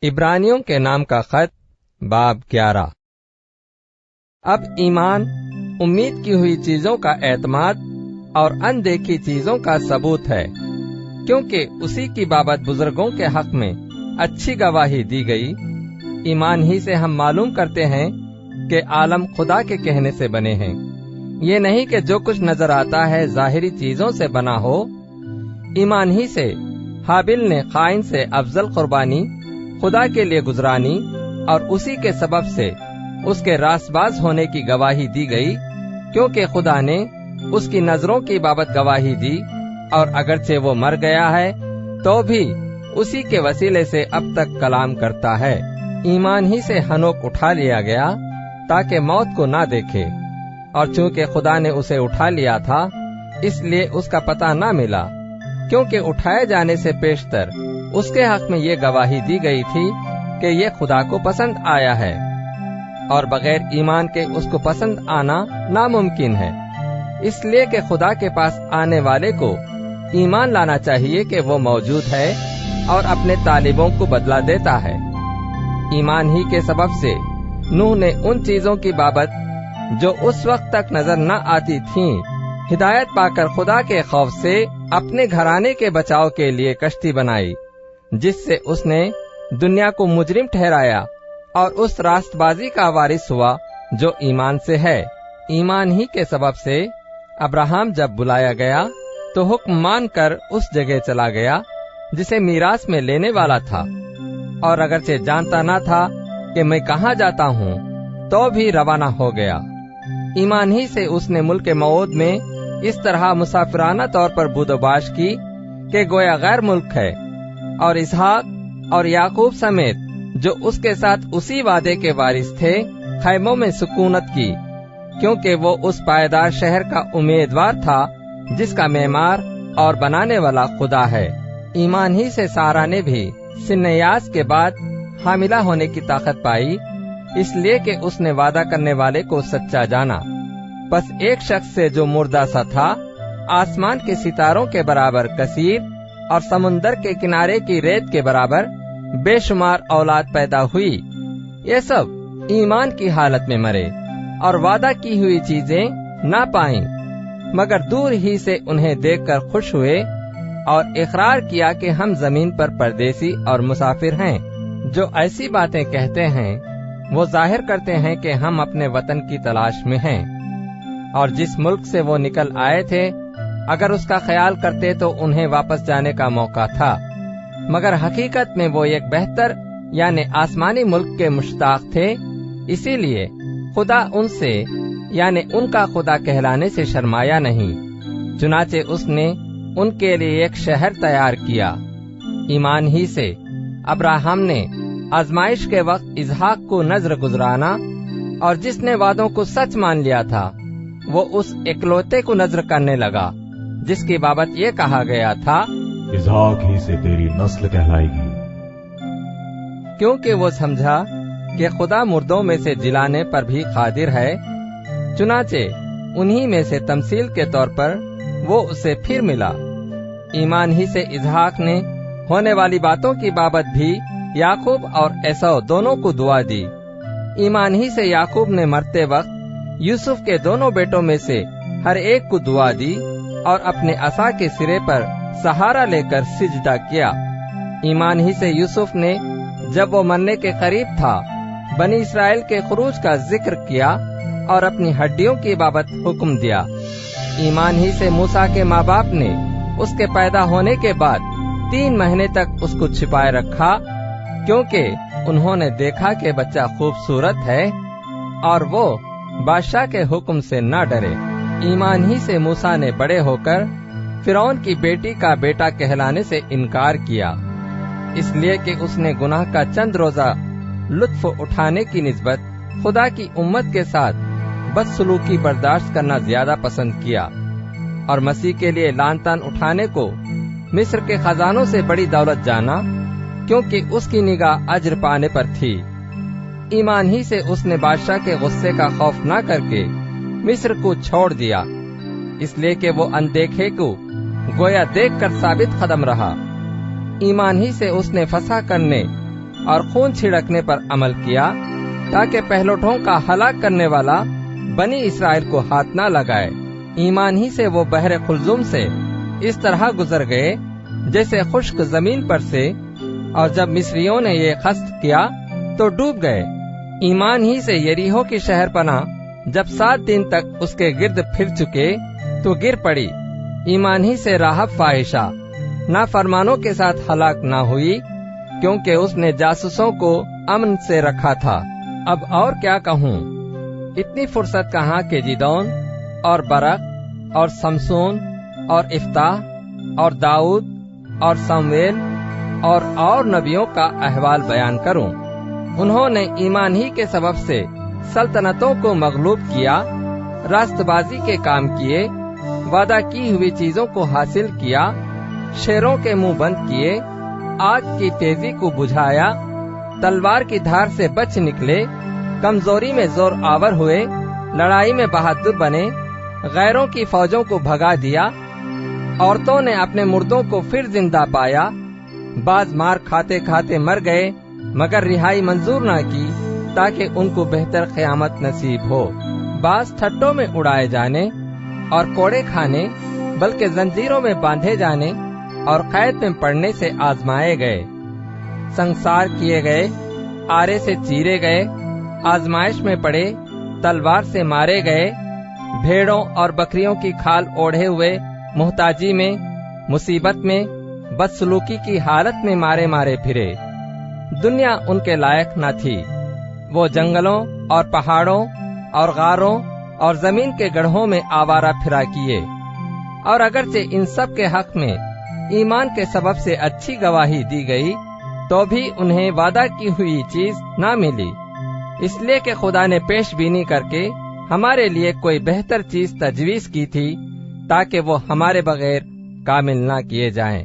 इब्रानियों के नाम का खत बाब 11। अब ईमान उम्मीद की हुई चीजों का एतमाद और अनदेखी चीजों का सबूत है, क्योंकि उसी की बाबत बुजुर्गों के हक में अच्छी गवाही दी गई। ईमान ही से हम मालूम करते हैं कि आलम खुदा के कहने से बने हैं। ये नहीं कि जो कुछ नजर आता है जाहिरी चीजों से बना हो। ईमान ही से हाबिल ने काइन से अफजल कुर्बानी खुदा के लिए गुजरानी और उसी के सबब से उसके रासबाज होने की गवाही दी गई, क्योंकि खुदा ने उसकी नजरों की बाबत गवाही दी, और अगरचे वो मर गया है तो भी उसी के वसीले से अब तक कलाम करता है। ईमान ही से हनोक उठा लिया गया ताकि मौत को ना देखे, और चूंकि खुदा ने उसे उठा लिया था इसलिए उसका पता ना मिला, क्योंकि उठाए जाने से पेशतर उसके हक में ये गवाही दी गई थी कि ये खुदा को पसंद आया है, और बगैर ईमान के उसको पसंद आना नामुमकिन है। इसलिए कि खुदा के पास आने वाले को ईमान लाना चाहिए कि वो मौजूद है और अपने तालिबों को बदला देता है। ईमान ही के सबब से नूह ने उन चीजों की बाबत जो उस वक्त तक नजर न आती थीं, हिदायत पाकर खुदा के खौफ से अपने घराने के बचाव के लिए कश्ती बनाई, जिससे उसने दुनिया को मुजरिम ठहराया और उस रास्तबाजी का वारिस हुआ जो ईमान से है। ईमान ही के सबब से अब्राहम जब बुलाया गया तो हुक्म मानकर उस जगह चला गया जिसे मीरास में लेने वाला था, और अगरचे जानता न था कि मैं कहाँ जाता हूँ तो भी रवाना हो गया। ईमान ही से उसने मुल्क मऊद में इस तरह मुसाफिराना तौर पर बुदोबाश की कि गोया गैर मुल्क है, और इसहाक और याकूब समेत जो उसके साथ उसी वादे के वारिस थे खैमों में सुकूनत की, क्योंकि वो उस पायदार शहर का उम्मीदवार था जिसका मेमार और बनाने वाला खुदा है। ईमान ही से सारा ने भी सिन्नयास के बाद हामिला होने की ताकत पाई, इसलिए कि उसने वादा करने वाले को सच्चा जाना। बस एक शख्स से जो मुर्दा सा था, आसमान के सितारों के बराबर कसीर और समुंदर के किनारे की रेत के बराबर बेशुमार औलाद पैदा हुई। ये सब ईमान की हालत में मरे और वादा की हुई चीजें ना पाईं, मगर दूर ही से उन्हें देखकर खुश हुए और इकरार किया कि हम जमीन पर परदेसी और मुसाफिर हैं। जो ऐसी बातें कहते हैं वो जाहिर करते हैं कि हम अपने वतन की तलाश में हैं, और जिस मुल्क से वो निकल आए थे अगर उसका ख्याल करते तो उन्हें वापस जाने का मौका था, मगर हकीकत में वो एक बेहतर यानी आसमानी मुल्क के मुश्ताक थे। इसीलिए खुदा उनसे यानी उनका खुदा कहलाने से शर्माया नहीं, चुनाचे उसने उनके लिए एक शहर तैयार किया। ईमान ही से अब्राहम ने आजमाइश के वक्त इसहाक को नजर गुजराना, और जिसने वादों को सच मान लिया था वो उस इकलौते को नजर करने लगा जिसकी बाबत ये कहा गया था, इसहाक ही से तेरी नस्ल कहलाएगी। क्योंकि वो समझा कि खुदा मुर्दों में से जिलाने पर भी कादिर है। चुनाचे उन्हीं में से तमसील के तौर पर वो उसे फिर मिला। ईमान ही से इसहाक ने होने वाली बातों की बाबत भी याकूब और एसौ दोनों को दुआ दी। ईमान ही से याकूब ने मरते वक्त यूसुफ के दोनों बेटों में से हर एक को दुआ दी और अपने असा के सिरे पर सहारा लेकर सिजदा किया। ईमान ही से यूसुफ ने जब वो मरने के करीब था बनी इसराइल के खुरूज का जिक्र किया और अपनी हड्डियों की बाबत हुक्म दिया। ईमान ही से मूसा के माँ बाप ने उसके पैदा होने के बाद 3 महीने तक उसको छिपाए रखा, क्योंकि उन्होंने देखा कि बच्चा खूबसूरत है और वो बादशाह के हुक्म से न डरे। ईमान ही से मूसा ने बड़े होकर फिरौन की बेटी का बेटा कहलाने से इनकार किया, इसलिए कि उसने गुनाह का चंद रोजा लुत्फ उठाने की निस्बत खुदा की उम्मत के साथ बदसलूकी बर्दाश्त करना ज्यादा पसंद किया, और मसीह के लिए लान तान उठाने को मिस्र के खजानों से बड़ी दौलत जाना, क्योंकि उसकी निगाह अज्र पाने पर थी। ईमान ही से उसने बादशाह के गुस्से का खौफ न करके मिस्र को छोड़ दिया, इसलिए कि वो अनदेखे को गोया देखकर साबित कदम रहा। ईमान ही से उसने फसा करने اور خون چھڑکنے پر عمل کیا تاکہ پہلوٹوں کا ہلاک کرنے والا بنی اسرائیل کو ہاتھ نہ لگائے۔ ایمان ہی سے وہ بحر قلزم سے اس طرح گزر گئے جیسے خشک زمین پر سے، اور جب مصریوں نے یہ قصد کیا تو ڈوب گئے۔ ایمان ہی سے یریحو کی شہر پناہ جب 7 دن تک اس کے گرد پھر چکے تو گر پڑی۔ ایمان ہی سے راہب فاحشہ نافرمانوں کے ساتھ ہلاک نہ ہوئی، کیونکہ اس نے جاسوسوں کو امن سے رکھا تھا۔ اب اور کیا کہوں؟ اتنی فرصت کہاں کہ جدون اور برق اور سمسون اور افتاح اور داؤد اور سمویل اور نبیوں کا احوال بیان کروں۔ انہوں نے ایمان ہی کے سبب سے سلطنتوں کو مغلوب کیا، راست بازی کے کام کیے، وعدہ کی ہوئی چیزوں کو حاصل کیا، شیروں کے منہ بند کیے، آگ کی تیزی کو بجھایا، تلوار کی دھار سے بچ نکلے، کمزوری میں زور آور ہوئے، لڑائی میں بہادر بنے، غیروں کی فوجوں کو بھگا دیا، عورتوں نے اپنے مردوں کو پھر زندہ پایا، بعض مار کھاتے کھاتے مر گئے مگر رہائی منظور نہ کی تاکہ ان کو بہتر قیامت نصیب ہو، بعض ٹھٹوں میں اڑائے جانے اور کوڑے کھانے بلکہ زنجیروں میں باندھے جانے اور قید میں پڑنے سے آزمائے گئے، سنسار کیے گئے، آرے سے چیرے گئے، آزمائش میں پڑے، تلوار سے مارے گئے، بھیڑوں اور بکریوں کی کھال اوڑھے ہوئے محتاجی میں، مصیبت میں، بدسلوکی کی حالت میں مارے مارے پھرے۔ دنیا ان کے لائق نہ تھی۔ وہ جنگلوں اور پہاڑوں اور غاروں اور زمین کے گڑھوں میں آوارہ پھرا کیے، اور اگرچہ ان سب کے حق میں ایمان کے سبب سے اچھی گواہی دی گئی تو بھی انہیں وعدہ کی ہوئی چیز نہ ملی، اس لیے کہ خدا نے پیش بینی کر کے ہمارے لیے کوئی بہتر چیز تجویز کی تھی تاکہ وہ ہمارے بغیر کامل نہ کیے جائیں۔